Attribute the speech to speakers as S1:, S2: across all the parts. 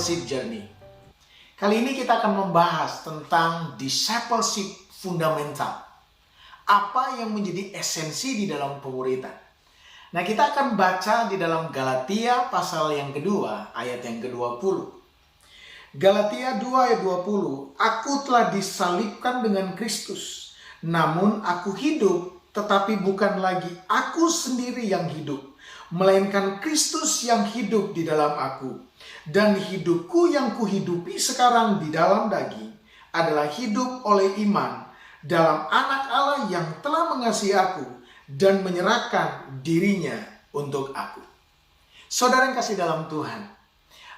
S1: Discipleship Journey. Kali ini kita akan membahas tentang discipleship fundamental. Apa yang menjadi esensi di dalam pemuritan. Nah, kita akan baca di dalam Galatia pasal yang kedua, ayat yang ke-20. Galatia 2 ayat 20, aku telah disalibkan dengan Kristus, namun aku hidup, tetapi bukan lagi aku sendiri yang hidup, melainkan Kristus yang hidup di dalam aku. Dan hidupku yang kuhidupi sekarang di dalam daging adalah hidup oleh iman dalam Anak Allah yang telah mengasihi aku dan menyerahkan dirinya untuk aku. Saudara yang kasih dalam Tuhan,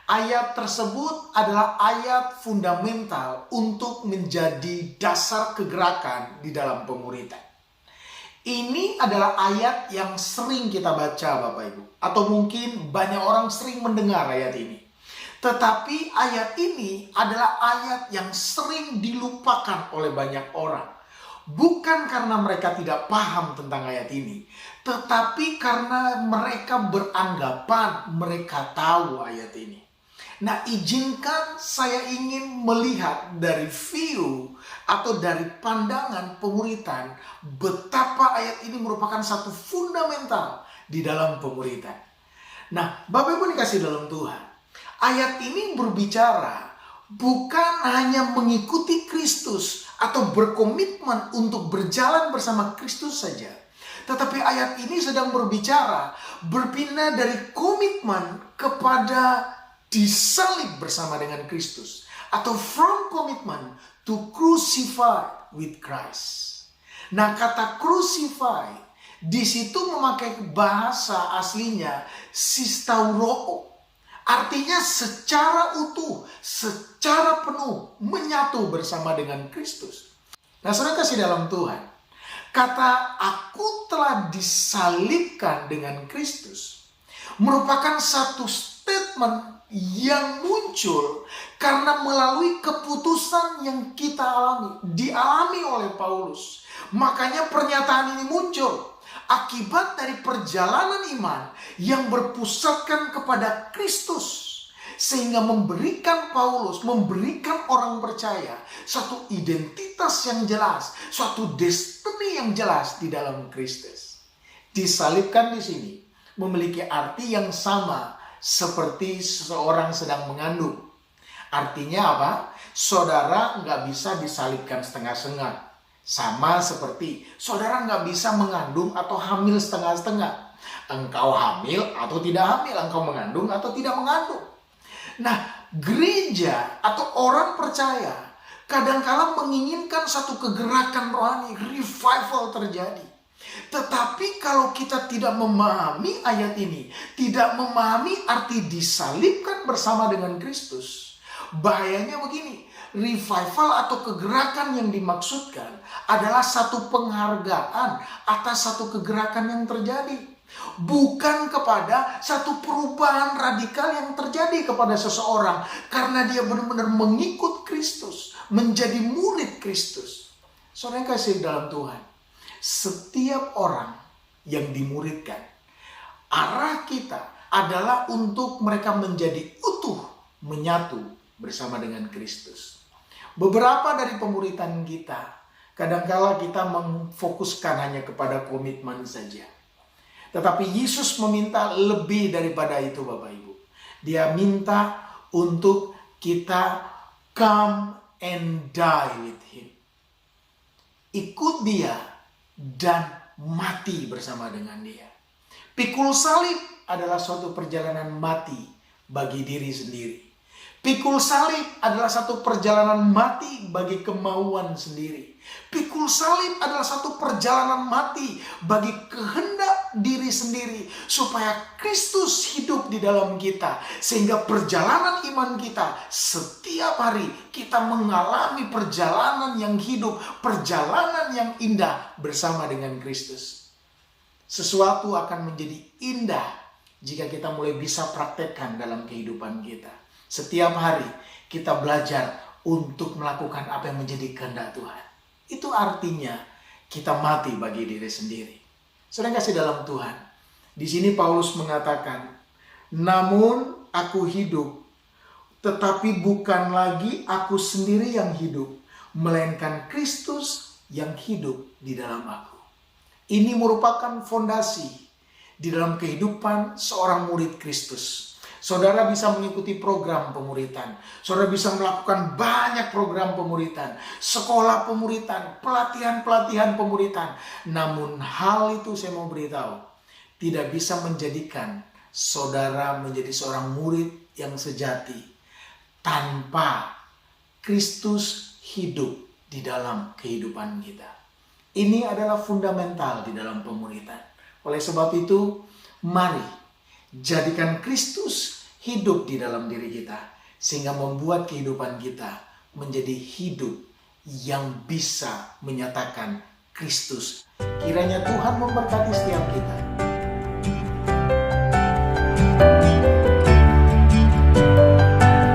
S1: ayat tersebut adalah ayat fundamental untuk menjadi dasar kegerakan di dalam pemuritan. Ini adalah ayat yang sering kita baca Bapak Ibu, atau mungkin banyak orang sering mendengar ayat ini. Tetapi ayat ini adalah ayat yang sering dilupakan oleh banyak orang. Bukan karena mereka tidak paham tentang ayat ini, tetapi karena mereka beranggapan mereka tahu ayat ini. Nah, izinkan saya ingin melihat dari view atau dari pandangan pemuritan betapa ayat ini merupakan satu fundamental di dalam pemuritan. Nah, Bapak Ibu dikasih dalam Tuhan, ayat ini berbicara bukan hanya mengikuti Kristus atau berkomitmen untuk berjalan bersama Kristus saja. Tetapi ayat ini sedang berbicara berpindah dari komitmen kepada disalib bersama dengan Kristus. Atau from commitment to crucify with Christ. Nah, kata crucify di situ memakai bahasa aslinya sistauroo. Artinya secara utuh, secara penuh menyatu bersama dengan Kristus. Nah, saudara kasih dalam Tuhan, kata aku telah disalibkan dengan Kristus merupakan satu statement yang muncul karena melalui keputusan yang kita dialami oleh Paulus. Makanya pernyataan ini muncul akibat dari perjalanan iman yang berpusatkan kepada Kristus. Sehingga memberikan Paulus, memberikan orang percaya satu identitas yang jelas, suatu destiny yang jelas di dalam Kristus. Disalibkan di sini memiliki arti yang sama seperti seseorang sedang mengandung. Artinya apa? Saudara nggak bisa disalibkan setengah-setengah. Sama seperti saudara nggak bisa mengandung atau hamil setengah-setengah. Engkau hamil atau tidak hamil, engkau mengandung atau tidak mengandung. Nah, gereja atau orang percaya kadang-kala menginginkan satu kegerakan rohani, revival terjadi. Tetapi kalau kita tidak memahami ayat ini, tidak memahami arti disalibkan bersama dengan Kristus, bahayanya begini. Revival atau kegerakan yang dimaksudkan adalah satu penghargaan atas satu kegerakan yang terjadi. Bukan kepada satu perubahan radikal yang terjadi kepada seseorang karena dia benar-benar mengikut Kristus, menjadi murid Kristus. Saudara yang kasih dalam Tuhan, setiap orang yang dimuridkan, arah kita adalah untuk mereka menjadi utuh, menyatu bersama dengan Kristus. Beberapa dari pemuritan kita, kadangkala kita memfokuskan hanya kepada komitmen saja. Tetapi Yesus meminta lebih daripada itu Bapak Ibu. Dia minta untuk kita come and die with Him. Ikut Dia dan mati bersama dengan Dia. Pikul salib adalah suatu perjalanan mati bagi diri sendiri. Pikul salib adalah satu perjalanan mati bagi kemauan sendiri. Pikul salib adalah satu perjalanan mati bagi kehendak diri sendiri. Supaya Kristus hidup di dalam kita. Sehingga perjalanan iman kita setiap hari kita mengalami perjalanan yang hidup. Perjalanan yang indah bersama dengan Kristus. Sesuatu akan menjadi indah jika kita mulai bisa praktekkan dalam kehidupan kita. Setiap hari kita belajar untuk melakukan apa yang menjadi kehendak Tuhan. Itu artinya kita mati bagi diri sendiri. Saudara kasih dalam Tuhan. Di sini Paulus mengatakan, namun aku hidup, Tetapi bukan lagi aku sendiri yang hidup, melainkan Kristus yang hidup di dalam aku. Ini merupakan fondasi di dalam kehidupan seorang murid Kristus. Saudara bisa mengikuti program pemuritan. Saudara bisa melakukan banyak program pemuritan. Sekolah pemuritan, pelatihan-pelatihan pemuritan. Namun hal itu saya mau beritahu, tidak bisa menjadikan saudara menjadi seorang murid yang sejati tanpa Kristus hidup di dalam kehidupan kita. Ini adalah fundamental di dalam pemuritan. Oleh sebab itu, mari jadikan Kristus hidup di dalam diri kita, sehingga membuat kehidupan kita menjadi hidup yang bisa menyatakan Kristus. Kiranya Tuhan memberkati setiap kita.